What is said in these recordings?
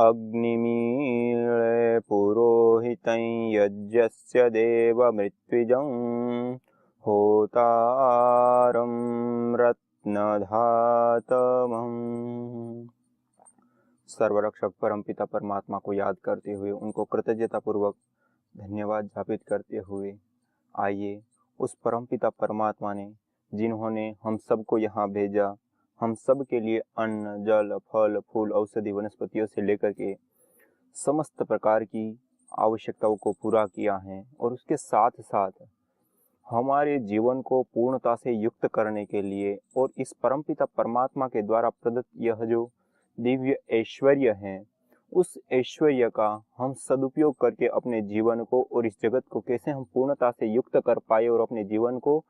अग्निमीळे पुरोहितं यज्ञस्य देवमृत्विजं होतारं रत्नधातमम्। सर्वरक्षक परमपिता परमात्मा को याद करते हुए, उनको कृतज्ञता पूर्वक धन्यवाद ज्ञापित करते हुए, आइए उस परमपिता परमात्मा ने जिन्होंने हम सबको यहाँ भेजा, हम सब के लिए अन्न, जल, फल, फूल, औषधि, वनस्पतियों से लेकर के समस्त प्रकार की आवश्यकताओं को पूरा किया है, और उसके साथ साथ हमारे जीवन को पूर्णता से युक्त करने के लिए और इस परमपिता परमात्मा के द्वारा प्रदत्त यह जो दिव्य ऐश्वर्य है, उस ऐश्वर्य का हम सदुपयोग करके अपने जीवन को और इस जगत को कैसे हम पूर्णता से युक्त कर पाए और अपने जीवन को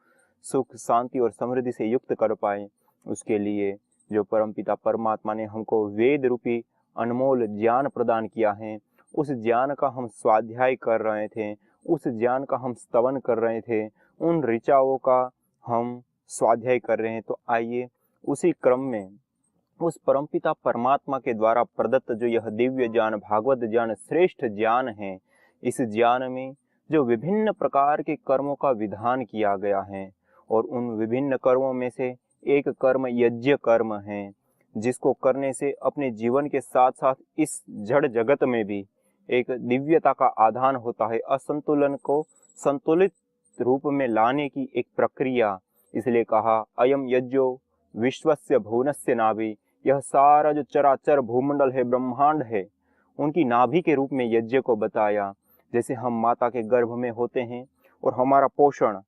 सुख, शांति और समृद्धि से युक्त कर पाए, उसके लिए जो परमपिता परमात्मा ने हमको वेद रूपी अनमोल ज्ञान प्रदान किया है, उस ज्ञान का हम स्वाध्याय कर रहे थे, उस ज्ञान का हम स्तवन कर रहे थे, उन ऋचाओं का हम स्वाध्याय कर रहे हैं। तो आइए उसी क्रम में उस परमपिता परमात्मा के द्वारा प्रदत्त जो यह दिव्य ज्ञान, भागवत ज्ञान, श्रेष्ठ ज्ञान है, इस ज्ञान में जो विभिन्न प्रकार के कर्मों का विधान किया गया है, और उन विभिन्न कर्मों में से एक कर्म यज्ञ कर्म है, जिसको करने से अपने जीवन के साथ साथ इस जड़ जगत में भी एक दिव्यता का आधान होता है, असंतुलन को संतुलित रूप में लाने की एक प्रक्रिया। इसलिए कहा अयम यज्ञो विश्वस्य भुवनस्य नाभि, यह सारा जो चराचर भूमंडल है, ब्रह्मांड है, उनकी नाभि के रूप में यज्ञ को बताया। जैसे हम माता के गर्भ में होते हैं और हमारा पोषण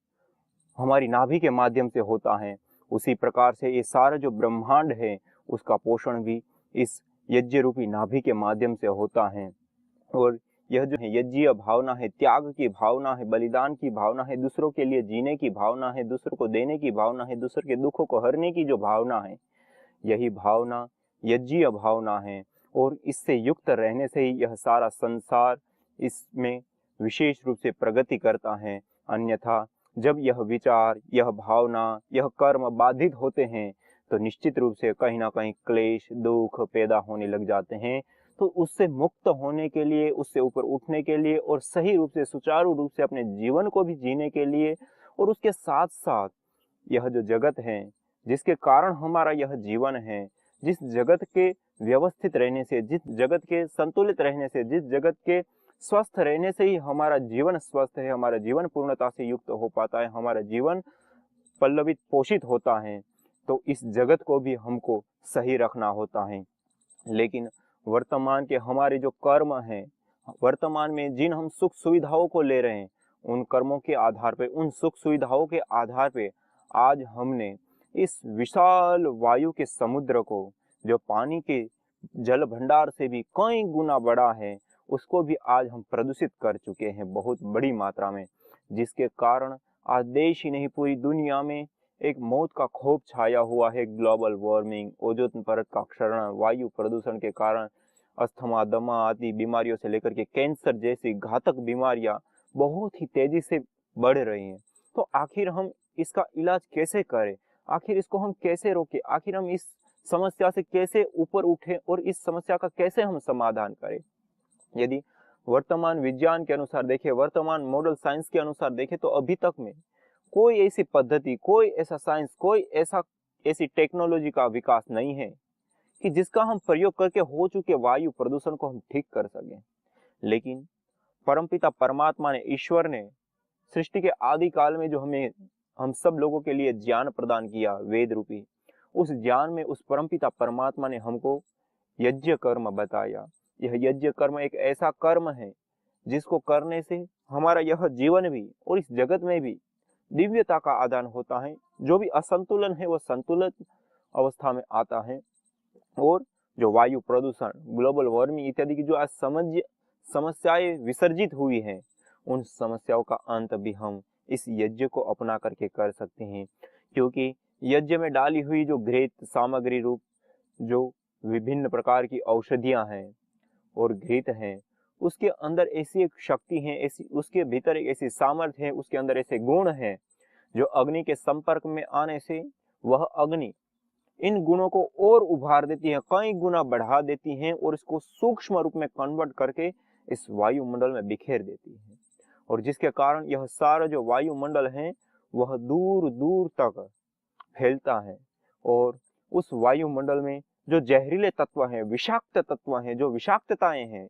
हमारी नाभि के माध्यम से होता है, उसी प्रकार से ये सारा जो ब्रह्मांड है उसका पोषण भी इस यज्ञ रूपी नाभि के माध्यम से होता है। और यह जो है यज्ञीय भावना है, त्याग की भावना है, बलिदान की भावना है, दूसरों के लिए जीने की भावना है, दूसरों को देने की भावना है, दूसरों के दुखों को हरने की जो भावना है, यही भावना यज्ञीय भावना है। और इससे युक्त रहने से ही यह सारा संसार इसमें विशेष रूप से प्रगति करता है। अन्यथा जब यह विचार, यह भावना, यह कर्म बाधित होते हैं तो निश्चित रूप से कहीं ना कहीं क्लेश, दुख पैदा होने लग जाते हैं। तो उससे मुक्त होने के लिए, उससे ऊपर उठने के लिए और सही रूप से, सुचारू रूप से अपने जीवन को भी जीने के लिए, और उसके साथ साथ यह जो जगत है जिसके कारण हमारा यह जीवन है, जिस जगत के व्यवस्थित रहने से, जिस जगत के संतुलित रहने से, जिस जगत के स्वस्थ रहने से ही हमारा जीवन स्वस्थ है, हमारा जीवन पूर्णता से युक्त हो पाता है, हमारा जीवन पल्लवित पोषित होता है, तो इस जगत को भी हमको सही रखना होता है। लेकिन वर्तमान के हमारे जो कर्म हैं, वर्तमान में जिन हम सुख सुविधाओं को ले रहे हैं, उन कर्मों के आधार पे, उन सुख सुविधाओं के आधार पे आज हमने इस विशाल वायु के समुद्र को, जो पानी के जल भंडार से भी कई गुना बड़ा है, उसको भी आज हम प्रदूषित कर चुके हैं बहुत बड़ी मात्रा में, जिसके कारण आज देश ही नहीं पूरी दुनिया में एक मौत का खौफ छाया हुआ है। ग्लोबल वार्मिंग, ओजोन परत का क्षरण, वायु प्रदूषण के कारण अस्थमा, दमा आदि बीमारियों से लेकर के कैंसर जैसी घातक बीमारियां बहुत ही तेजी से बढ़ रही हैं। तो आखिर हम इसका इलाज कैसे करें, आखिर इसको हम कैसे रोकें, आखिर हम इस समस्या से कैसे ऊपर उठें और इस समस्या का कैसे हम समाधान करें। यदि वर्तमान विज्ञान के अनुसार देखें, वर्तमान मॉडल साइंस के अनुसार देखें, तो अभी तक में कोई ऐसी पद्धति, कोई ऐसा साइंस, कोई ऐसी टेक्नोलॉजी का विकास नहीं है कि जिसका हम प्रयोग करके हो चुके वायु प्रदूषण को हम ठीक कर सकें। लेकिन परमपिता परमात्मा ने, ईश्वर ने सृष्टि के आदि काल में जो हम सब लोगों के लिए ज्ञान प्रदान किया वेद रूपी, उस ज्ञान में उस परमपिता परमात्मा ने हमको यज्ञ कर्म बताया। यह यज्ञ कर्म एक ऐसा कर्म है जिसको करने से हमारा यह जीवन भी और इस जगत में भी दिव्यता का आदान होता है। जो भी असंतुलन है वो संतुलित अवस्था में आता है, और जो वायु प्रदूषण, ग्लोबल वार्मिंग इत्यादि की जो आज समस्याएं विसर्जित हुई हैं, उन समस्याओं का अंत भी हम इस यज्ञ को अपना करके कर सकते हैं। क्योंकि यज्ञ में डाली हुई जो घृत सामग्री रूप जो विभिन्न प्रकार की औषधियां हैं और घृत हैं, उसके अंदर ऐसी एक शक्ति है, ऐसी उसके भीतर एक ऐसी सामर्थ्य है, उसके अंदर ऐसे गुण हैं जो अग्नि के संपर्क में आने से वह अग्नि इन गुणों को और उभार देती हैं, कई गुना बढ़ा देती हैं और इसको सूक्ष्म रूप में कन्वर्ट करके इस वायुमंडल में बिखेर देती हैं। और जिसके कारण यह सारा जो वायुमंडल है वह दूर दूर तक फैलता है। और उस वायुमंडल में जो जहरीले तत्व हैं, विषाक्त तत्व हैं, जो विषाक्तताएं हैं,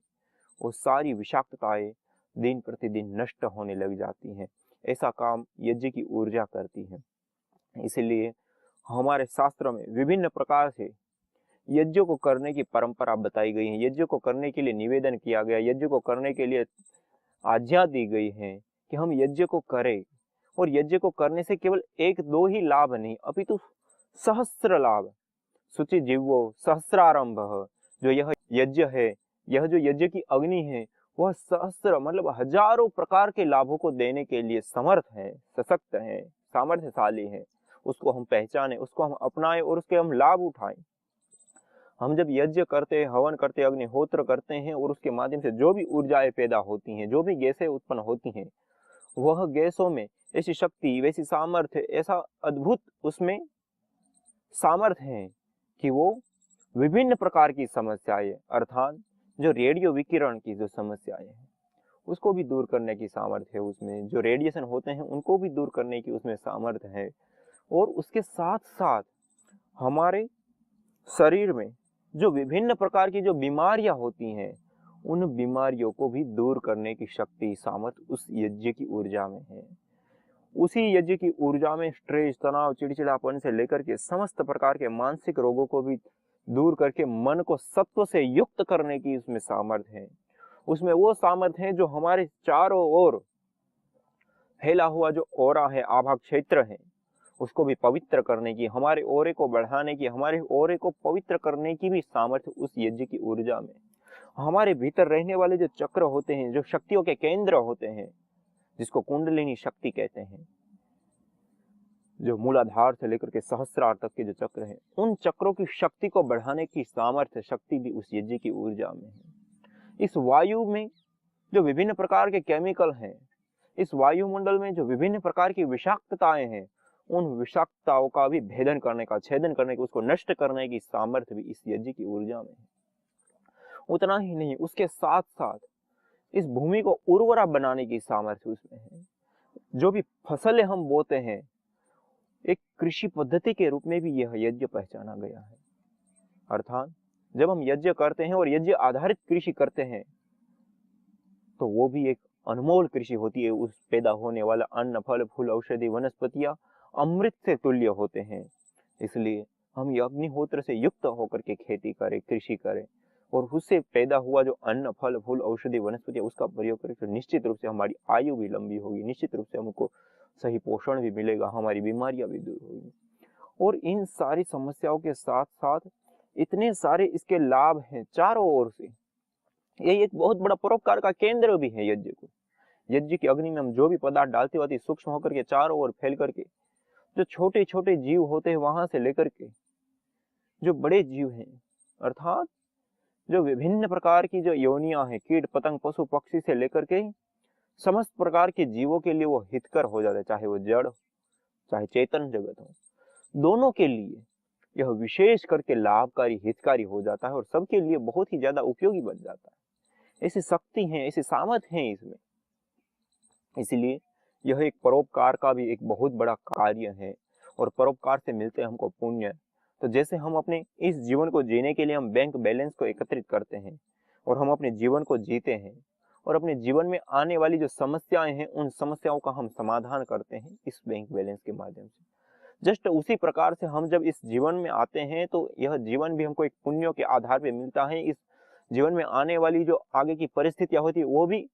वो सारी विषाक्तताएं दिन प्रतिदिन नष्ट होने लग जाती हैं। ऐसा काम यज्ञ की ऊर्जा करती है। इसलिए हमारे शास्त्रों में विभिन्न प्रकार से यज्ञ को करने की परंपरा बताई गई है, यज्ञ को करने के लिए निवेदन किया गया, यज्ञ को करने के लिए आज्ञा दी गई है कि हम यज्ञ को करें। और यज्ञ को करने से केवल एक दो ही लाभ नहीं, अपितु सहस्त्र लाभ। शुचि जीवो सहस्रारंभ, जो यह यज्ञ है, यह जो यज्ञ की अग्नि है, वह सहस्त्र मतलब हजारों प्रकार के लाभों को देने के लिए समर्थ है, सशक्त है, सामर्थ्यशाली है। उसको हम पहचाने, उसको हम अपनाएं और उसके हम लाभ उठाएं। हम जब यज्ञ करते हैं, हवन करते हैं, अग्निहोत्र करते हैं और उसके माध्यम से जो भी ऊर्जाएं पैदा होती हैं, जो भी गैसें उत्पन्न होती हैं, वह गैसों में ऐसी शक्ति, वैसी सामर्थ्य, ऐसा अद्भुत उसमें सामर्थ्य है कि वो विभिन्न प्रकार की समस्याएं, अर्थात जो रेडियो विकिरण की जो समस्याएं हैं उसको भी दूर करने की सामर्थ्य है उसमें, जो रेडिएशन होते हैं उनको भी दूर करने की उसमें सामर्थ्य है। और उसके साथ साथ हमारे शरीर में जो विभिन्न प्रकार की जो बीमारियां होती हैं, उन बीमारियों को भी दूर करने की शक्ति, सामर्थ्य उस यज्ञ की ऊर्जा में है। उसी यज्ञ की ऊर्जा में स्ट्रेस, तनाव, चिड़चिड़ापन से लेकर के समस्त प्रकार के मानसिक रोगों को भी दूर करके मन को सत्व से युक्त करने की उसमें सामर्थ्य है। उसमें वो सामर्थ्य है जो हमारे चारों ओर फैला हुआ जो ओरा है, आभा क्षेत्र है, उसको भी पवित्र करने की, हमारे ओरे को बढ़ाने की, हमारे ओरे को पवित्र करने की भी सामर्थ्य उस यज्ञ की ऊर्जा में। हमारे भीतर रहने वाले जो चक्र होते हैं, जो शक्तियों के केंद्र होते हैं, जिसको कुंडलिनी शक्ति कहते हैं, जो मूलाधार से लेकर के सहस्रार तक के जो चक्र हैं, उन चक्रों की शक्ति को बढ़ाने की सामर्थ्य, शक्ति भी उस यज्ञ की ऊर्जा में है। इस वायु में जो विभिन्न प्रकार के केमिकल हैं, इस वायुमंडल में जो विभिन्न प्रकार की विषाक्तताएं हैं, उन विषाक्तताओं का भी भेदन करने का, छेदन करने का, उसको नष्ट करने की सामर्थ्य भी इस यज्ञ की ऊर्जा में है। उतना ही नहीं, उसके साथ साथ इस भूमि को उर्वरा बनाने की सामर्थ्य उसमें है। जो भी फसलें हम बोते हैं, एक कृषि पद्धति के रूप में भी यह यज्ञ पहचाना गया है। अर्थात जब हम यज्ञ करते हैं और यज्ञ आधारित कृषि करते हैं, तो वो भी एक अनमोल कृषि होती है। उस पैदा होने वाला अन्न, फल, फूल, औषधि, वनस्पतियां अमृत से तुल्य होते हैं। इसलिए हम अग्निहोत्र से युक्त होकर के खेती करें, कृषि करें, और उससे पैदा हुआ जो अन्न, फल, फूल, औषधि, वनस्पतियां, उसका प्रयोग करें, तो निश्चित रूप से हमारी आयु भी लंबी होगी, निश्चित रूप से हमको सही पोषण भी मिलेगा, हमारी बीमारियां भी दूर होगी। और इन सारी समस्याओं के साथ साथ इतने सारे इसके लाभ हैं चारों ओर से। ये एक बहुत बड़ा परोपकार का केंद्र भी है यज्ञ को। यज्ञ की अग्नि में हम जो भी पदार्थ डालते होते सूक्ष्म होकर के चारों ओर फैल करके जो छोटे छोटे जीव होते हैं, वहां से लेकर के जो बड़े जीव हैं, अर्थात जो विभिन्न प्रकार की जो योनियां हैं, कीट पतंग, पशु पक्षी से लेकर के समस्त प्रकार के जीवों के लिए वो हितकर हो जाता है, चाहे वो जड़ हो, चाहे चेतन जगत हो, दोनों के लिए यह विशेष करके लाभकारी, हितकारी हो जाता है और सबके लिए बहुत ही ज्यादा उपयोगी बन जाता है। ऐसी शक्ति है, ऐसी सामर्थ्य है इसमें। इसलिए यह एक परोपकार का भी एक बहुत बड़ा कार्य है और परोपकार से मिलते हैं हमको पुण्य। तो जैसे हम अपने इस जीवन को जीने के लिए हम बैंक बैलेंस को एकत्रित करते हैं और हम अपने जीवन को जीते हैं और अपने जीवन में आने वाली जो समस्याएं हैं, उन समस्याओं का हम समाधान करते हैं इस बैंक बैलेंस के माध्यम से। जस्ट उसी प्रकार से हम जब इस जीवन में आते हैं तो यह जीवन भी हमको एक पुण्यों के आधार पे मिलता है। इस जीवन में आने वाली जो आगे की परिस्थितियां होती है वो भी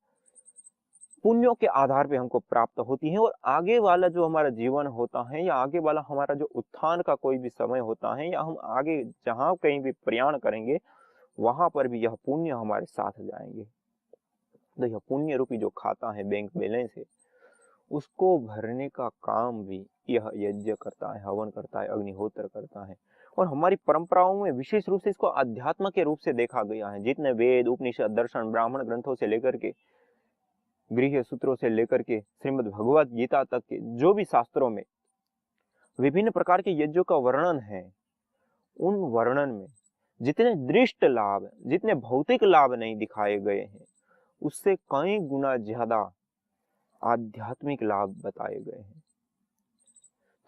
पुण्यों के आधार पे हमको प्राप्त होती है। और आगे वाला जो हमारा जीवन होता है या आगे वाला हमारा जो उत्थान का कोई भी समय होता है या हम आगे जहां कहीं भी प्रयाण करेंगे, वहां पर भी यह पुण्य हमारे साथ जाएंगे। तो यह पुण्य रूपी जो खाता है, बैंक बैलेंस है, उसको भरने का काम भी यह यज्ञ करता है, हवन करता है, अग्निहोत्र करता है। और हमारी परंपराओं में विशेष रूप से इसको अध्यात्म के रूप से देखा गया है। जितने वेद, उपनिषद, दर्शन, ब्राह्मण ग्रंथों से लेकर के, गृह सूत्रों से लेकर के श्रीमद् भगवत गीता तक के जो भी शास्त्रों में विभिन्न प्रकार के यज्ञों का वर्णन है, उन वर्णन में जितने दृष्ट लाभ, जितने भौतिक लाभ नहीं दिखाए गए हैं, उससे कई गुना ज्यादा आध्यात्मिक लाभ बताए गए हैं।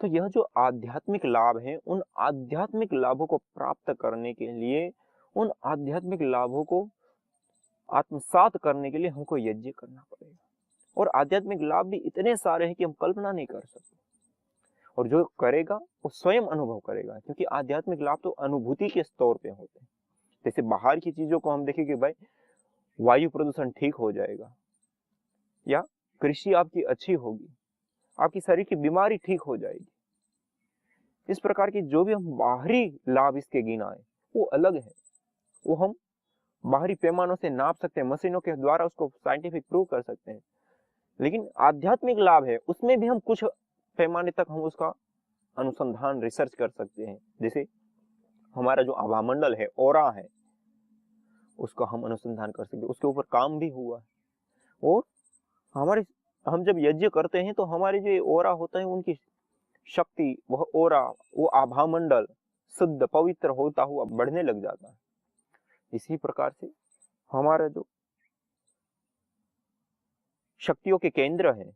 तो यह जो आध्यात्मिक लाभ है, उन आध्यात्मिक लाभों को प्राप्त करने के लिए, उन आध्यात्मिक लाभों को आत्मसात करने के लिए हमको यज्ञ करना पड़ेगा। और आध्यात्मिक लाभ भी इतने सारे हैं कि हम कल्पना नहीं कर सकते। और जो करेगा वो स्वयं अनुभव करेगा, क्योंकि आध्यात्मिक लाभ तो अनुभूति के स्तर पे होते हैं। जैसे बाहर की चीजों को हम देखें कि भाई वायु प्रदूषण ठीक हो जाएगा, या कृषि आपकी अच्छी होगी, आपकी शरीर की बीमारी ठीक हो जाएगी। इस प्रकार की जो भी हम बाहरी लाभ इसके गिनाए वो अलग है, वो हम बाहरी पैमानों से नाप सकते हैं, मशीनों के द्वारा उसको साइंटिफिक प्रूव कर सकते हैं। लेकिन आध्यात्मिक लाभ है, उसमें भी हम कुछ पैमाने तक हम उसका अनुसंधान, रिसर्च कर सकते हैं। जैसे हमारा जो आभामंडल है, ओरा है, उसका हम अनुसंधान कर सकते हैं, उसके ऊपर काम भी हुआ है। और हम जब यज्ञ करते हैं तो हमारे जो ओरा होता है, उनकी शक्ति, वह ओरा, वो आभामंडल शुद्ध पवित्र होता हुआ बढ़ने लग जाता है। इसी प्रकार से हमारा जो शक्तियों के केंद्र है,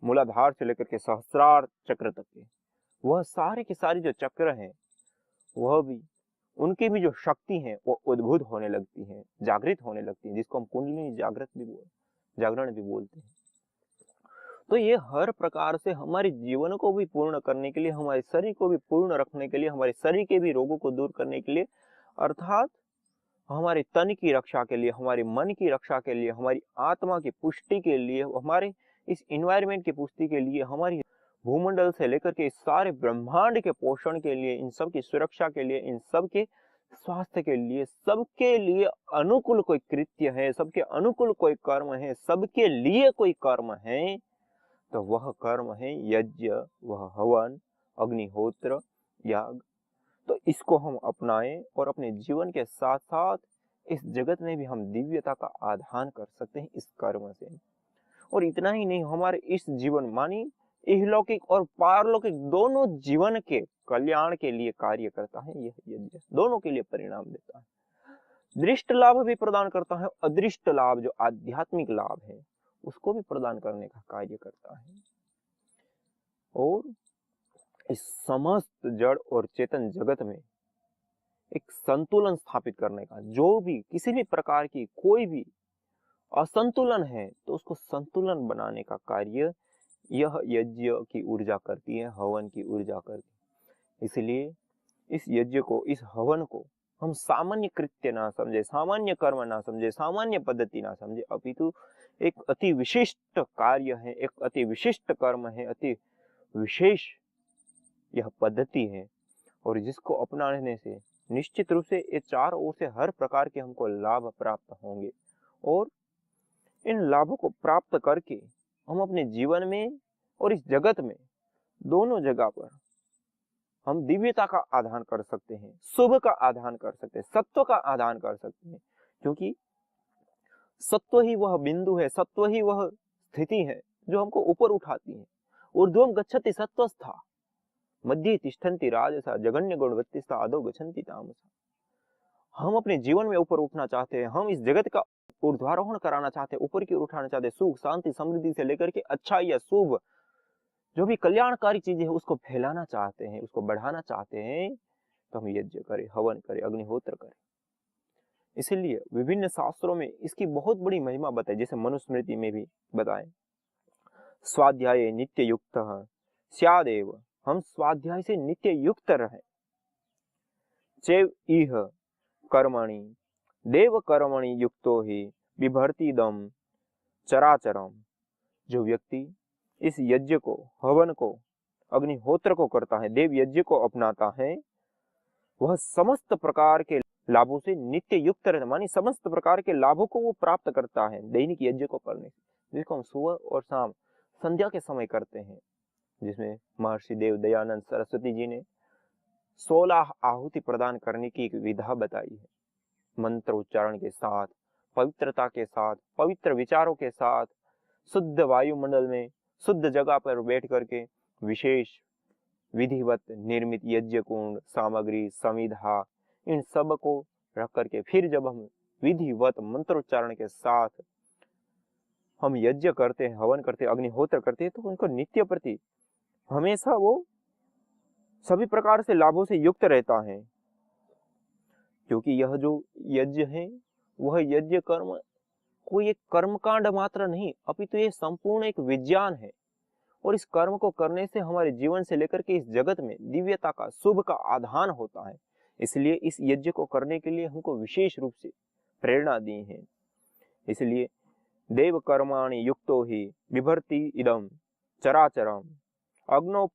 मूलाधार से लेकर के सहस्रार चक्र तक के, वह सारे के सारे जो चक्र हैं, वह भी, उनकी भी जो शक्ति है वो उद्भूत होने लगती है, जागृत होने लगती है, जिसको हम कुंडलिनी जागरण भी बोलते हैं। तो ये हर प्रकार से हमारे जीवन को भी पूर्ण करने के लिए, हमारे शरीर को भी पूर्ण रखने के लिए, हमारे शरीर के भी रोगों को दूर करने के लिए, अर्थात हमारे तन की रक्षा के लिए, हमारे मन की रक्षा के लिए, हमारी आत्मा की पुष्टि के लिए, हमारे इस इन्वायरमेंट की पुष्टि के लिए, हमारी भूमंडल से लेकर के सारे ब्रह्मांड के पोषण के लिए, इन सब की सुरक्षा के लिए, इन सब के स्वास्थ्य के लिए, सबके लिए अनुकूल कोई कृत्य है, सबके अनुकूल कोई कर्म है, सबके लिए कोई कर्म है, तो वह कर्म है यज्ञ, वह हवन, अग्निहोत्र, याग। तो इसको हम अपनाएं और अपने जीवन के साथ साथ इस जगत में भी हम दिव्यता का आधान कर सकते हैं इस कर्म से। और इतना ही नहीं, हमारे इस जीवन मानी इहलौकिक और पारलौकिक दोनों जीवन के कल्याण के लिए कार्य करता है यह यज्ञ, दोनों के लिए परिणाम देता है। दृष्ट लाभ भी प्रदान करता है, अदृष्ट लाभ जो आध्यात्मिक लाभ है उसको भी प्रदान करने का कार्य करता है। और इस समस्त जड़ और चेतन जगत में एक संतुलन स्थापित करने का, जो भी किसी भी प्रकार की कोई भी असंतुलन है तो उसको संतुलन बनाने का कार्य यह यज्ञ की ऊर्जा करती है, हवन की ऊर्जा करती है। इसलिए इस यज्ञ को, इस हवन को हम सामान्य कृत्य ना समझे, सामान्य कर्म ना समझे, सामान्य पद्धति ना समझे, अपितु एक अति विशिष्ट कार्य है, एक अति विशिष्ट कर्म है, अति विशेष यह पद्धति है। और जिसको अपनाने से निश्चित रूप से ये चार ओर से हर प्रकार के हमको लाभ प्राप्त होंगे। और इन लाभों को प्राप्त करके हम अपने जीवन में और इस जगत में दोनों जगह पर हम दिव्यता का आधान कर सकते हैं, शुभ का आधान कर सकते हैं, सत्व का आधान कर सकते हैं। क्योंकि सत्व ही वह बिंदु है, सत्व ही वह स्थिति है जो हमको ऊपर उठाती है। ऊर्ध्वं गच्छति सत्वस्था मध्ये तिष्ठन्ति राजसा जघन्य गुणवत्तिस्था अधो गच्छन्ति तामसा। हम अपने जीवन में ऊपर उठना चाहते हैं, हम इस जगत का ऊर्ध्वारोहण कराना चाहते हैं, ऊपर की ओर उठाना चाहते हैं, सुख शांति समृद्धि से लेकर के अच्छा या शुभ जो भी कल्याणकारी चीजें है उसको फैलाना चाहते हैं, उसको बढ़ाना चाहते हैं, तो हम यज्ञ करें, हवन करें, अग्निहोत्र करें। इसीलिए विभिन्न शास्त्रों में इसकी बहुत बड़ी महिमा बताई, जैसे मनुस्मृति में भी बताए, स्वाध्याय नित्य युक्त स्यादेव, हम स्वाध्याय से नित्य युक्त रहे। चैव इह कर्मणि देव कर्मणि युक्तो ही बिभर्ति दम चराचरम। जो व्यक्ति इस यज्ञ को, हवन को, अग्निहोत्र को करता है, देव यज्ञ को अपनाता है, वह समस्त प्रकार के लाभों से नित्य युक्त रहता, मानी समस्त प्रकार के लाभों को वो प्राप्त करता है दैनिक यज्ञ को करने से, जिसको हम सुबह और शाम संध्या के समय करते हैं, जिसमें महर्षि देव दयानंद सरस्वती जी ने 16 आहुति प्रदान करने की एक विधा बताई है। मंत्र उच्चारण के साथ, पवित्रता के साथ, पवित्र विचारों के साथ, शुद्ध वायुमंडल में शुद्ध जगह पर बैठ करके विशेष विधिवत निर्मित यज्ञ कुंड, सामग्री, संविधा, इन सब को रख करके फिर जब हम विधिवत मंत्रोच्चारण के साथ हम यज्ञ करते हैं, हवन करते हैं, अग्निहोत्र करते हैं, तो उनको नित्य प्रति हमेशा वो सभी प्रकार से लाभों से युक्त रहता है। क्योंकि यह जो यज्ञ है वह यज्ञ कर्म कोई एक कर्मकांड मात्र नहीं, अपितु ये संपूर्ण एक विज्ञान है। और इस कर्म को करने से हमारे जीवन से लेकर के इस जगत में दिव्यता का, शुभ का आधान होता है। इसलिए इस यज्ञ को करने के लिए हमको विशेष रूप से प्रेरणा दी है। इसलिए देव कर्माणि युक्तो ही बिभर्ति इदम चराचरम अग्नो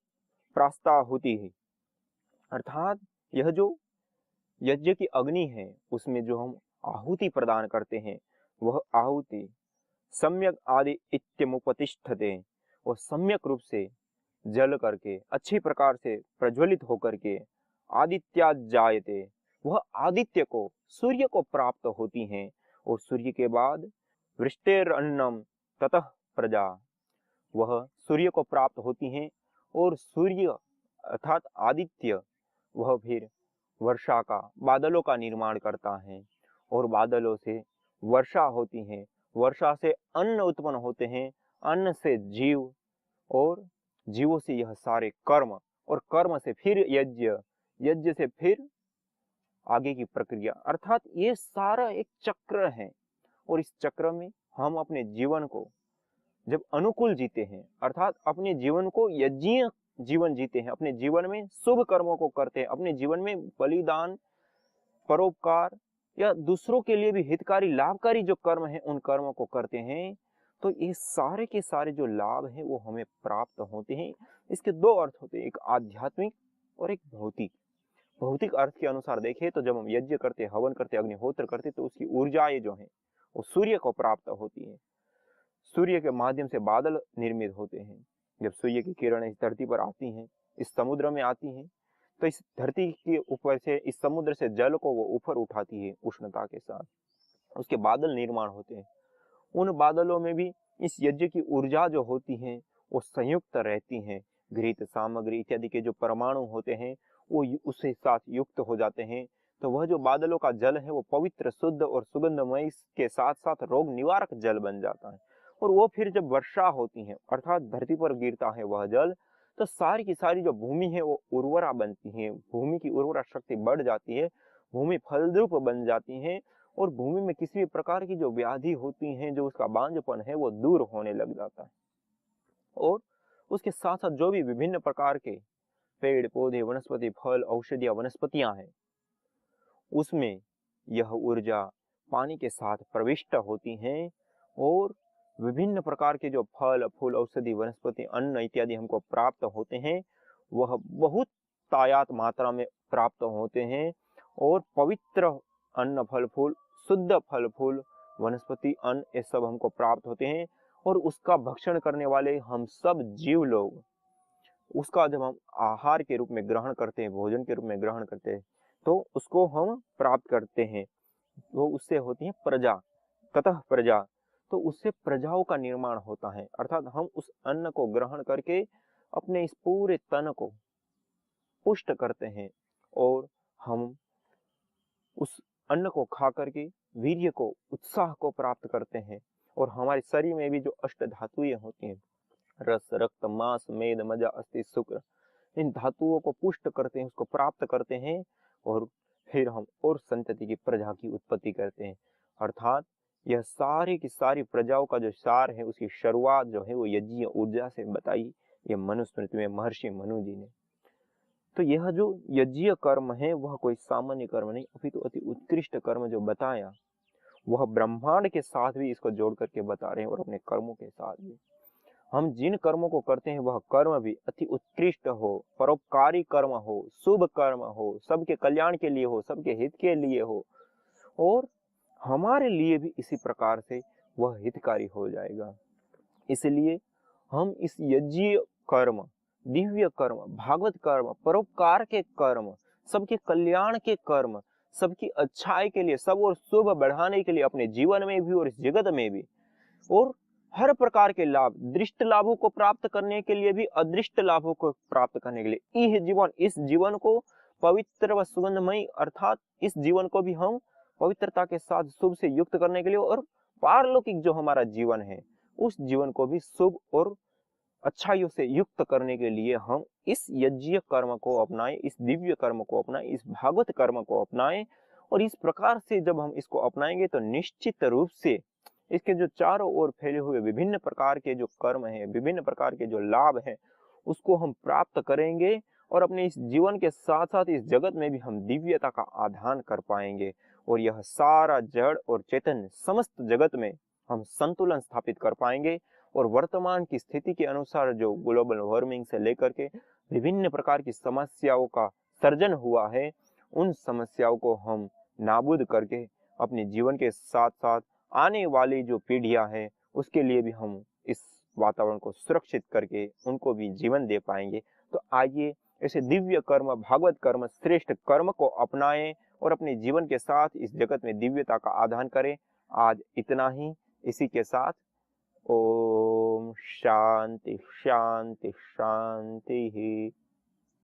प्रास्ताहुति ही, अर्थात यह जो यज्ञ की अग्नि है उसमें जो हम आहुति प्रदान करते हैं वह आहुति सम्यक आदि इत्यमुपतिष्ठते, वह सम्यक रूप से जल करके अच्छी प्रकार से प्रज्वलित होकर के आदित्या जायते, वह आदित्य को, सूर्य को प्राप्त होती हैं। और सूर्य के बाद वृष्टेरन्नम ततः प्रजा, वह सूर्य को प्राप्त होती हैं। और सूर्य अर्थात आदित्य वह फिर वर्षा का, बादलों का निर्माण करता है और बादलों से वर्षा होती है, वर्षा से अन्न उत्पन्न होते हैं, अन्न से जीव और जीवों से यह सारे कर्म, और कर्म से फिर यज्ञ, यज्ञ से फिर आगे की प्रक्रिया, अर्थात ये सारा एक चक्र है। और इस चक्र में हम अपने जीवन को जब अनुकूल जीते हैं, अर्थात अपने जीवन को यज्ञीय जीवन जीते हैं, अपने जीवन में शुभ कर्मों को करते हैं, अपने जीवन में बलिदान, परोपकार या दूसरों के लिए भी हितकारी, लाभकारी जो कर्म है उन कर्मों को करते हैं, तो ये सारे के सारे जो लाभ हैं वो हमें प्राप्त होते हैं। इसके दो अर्थ होते हैं, एक आध्यात्मिक और एक भौतिक। भौतिक अर्थ के अनुसार देखें तो जब हम यज्ञ करते, हवन करते, अग्निहोत्र करते, तो उसकी ऊर्जाएं जो है वो सूर्य को प्राप्त होती है। सूर्य के माध्यम से बादल निर्मित होते हैं। जब सूर्य की किरणें इस धरती पर आती हैं, इस समुद्र में आती हैं, तो इस धरती के ऊपर से, इस समुद्र से जल को वो ऊपर उठाती है उष्णता के साथ, उसके बादल निर्माण होते हैं। उन बादलों में भी इस यज्ञ की ऊर्जा जो होती है वो संयुक्त रहती हैं। घृत, सामग्री इत्यादि के जो परमाणु होते हैं वो उसके साथ युक्त हो जाते हैं। तो वह जो बादलों का जल है वो पवित्र, शुद्ध और सुगंधमय के साथ साथ रोग निवारक जल बन जाता है। और वो फिर जब वर्षा होती है, अर्थात धरती पर गिरता है वह जल, तो सारी की सारी जो भूमि है वो उर्वरा बनती है, भूमि की उर्वरा शक्ति बढ़ जाती है, भूमि फलद्रुप बन जाती है, और भूमि में किसी भी प्रकार की जो व्याधि होती हैं, जो उसका बांझपन है वो दूर होने लग जाता है। और उसके साथ साथ जो भी विभिन्न प्रकार के पेड़ पौधे, वनस्पति, फल, औषधियां, वनस्पतियां हैं, उसमें यह ऊर्जा पानी के साथ प्रविष्ट होती हैं और विभिन्न प्रकार के जो फल, फूल, औषधि, वनस्पति, अन्न इत्यादि हमको प्राप्त होते हैं वह बहुत तायात मात्रा में प्राप्त होते हैं। और पवित्र अन्न, फल, फूल, शुद्ध फल, फूल, वनस्पति, अन्न, ये सब हमको प्राप्त होते हैं। और उसका भक्षण करने वाले हम सब जीव लोग उसका जब हम आहार के रूप में ग्रहण करते हैं, भोजन के रूप में ग्रहण करते हैं, तो उसको हम प्राप्त करते हैं। तो उससे होती है प्रजा, ततः प्रजा, तो उससे प्रजाओं का निर्माण होता है। अर्थात हम उस अन्न को ग्रहण करके अपने इस पूरे तन को पुष्ट करते हैं और हम उस अन्न को खा करके वीर्य को, उत्साह को प्राप्त करते हैं। और हमारे शरीर में भी जो अष्ट धातुएं होती हैं, रस, रक्त, मांस, मेद, मज्जा, अस्थि, शुक्र, इन धातुओं को पुष्ट करते हैं, उसको प्राप्त करते हैं और फिर हम और संतति की प्रजा की उत्पत्ति करते हैं। अर्थात यह सारी की सारी प्रजाओं का जो सार है उसकी शुरुआत जो है वो यज्ञीय ऊर्जा से बताई ये मनुस्मृति में महर्षि मनु जी ने। तो यह जो यज्ञीय कर्म है वह कोई सामान्य कर्म नहीं, अपितु अति उत्कृष्ट कर्म जो बताया वह ब्रह्मांड के साथ भी इसको जोड़ करके बता रहे हैं और अपने कर्मों के साथ भी। हम जिन कर्मों को करते हैं वह कर्म भी अति उत्कृष्ट हो, परोपकारी कर्म हो, शुभ कर्म हो, सबके कल्याण के लिए हो, सबके हित के लिए हो, और हमारे लिए भी इसी प्रकार से वह हितकारी हो जाएगा। इसलिए हम इस यज्ञीय कर्म, दिव्य कर्म, भागवत कर्म, परोपकार के कर्म, सबके कल्याण के कर्म, सबकी अच्छाई के लिए, सब और शुभ बढ़ाने के लिए अपने जीवन में भी और इस जगत में भी, और हर प्रकार के लाभ, दृष्ट लाभों को प्राप्त करने के लिए भी, अदृष्ट लाभों को प्राप्त करने के लिए, यह जीवन, इस जीवन को पवित्र व सुगंधमय, अर्थात इस जीवन को भी हम पवित्रता के साथ शुभ से युक्त करने के लिए, और पारलौकिक जो हमारा जीवन है उस जीवन को भी शुभ और अच्छाइयों से युक्त करने के लिए हम इस यज्ञीय कर्म को अपनाएं, इस दिव्य कर्म को अपनाएं, इस भागवत कर्म को अपनाएं। और इस प्रकार से जब हम इसको अपनाएंगे तो निश्चित रूप से इसके जो चारों ओर फैले हुए विभिन्न प्रकार के जो कर्म हैं, विभिन्न प्रकार के जो लाभ हैं, उसको हम प्राप्त करेंगे और अपने इस जीवन के साथ साथ इस जगत में भी हम दिव्यता का आधान कर पाएंगे। और यह सारा जड़ और चेतन समस्त जगत में हम संतुलन स्थापित कर पाएंगे। और वर्तमान की स्थिति के अनुसार जो ग्लोबल वार्मिंग से लेकर के विभिन्न प्रकार की समस्याओं का सर्जन हुआ है, उन समस्याओं को हम नाबूद करके अपने जीवन के साथ साथ आने वाली जो पीढ़ियां हैं उसके लिए भी हम इस वातावरण को सुरक्षित करके उनको भी जीवन दे पाएंगे। तो आइए ऐसे दिव्य कर्म, भागवत कर्म, श्रेष्ठ कर्म को अपनाएं और अपने जीवन के साथ इस जगत में दिव्यता का आधान करें। आज इतना ही। इसी के साथ ओम शांति शांति शांति ही।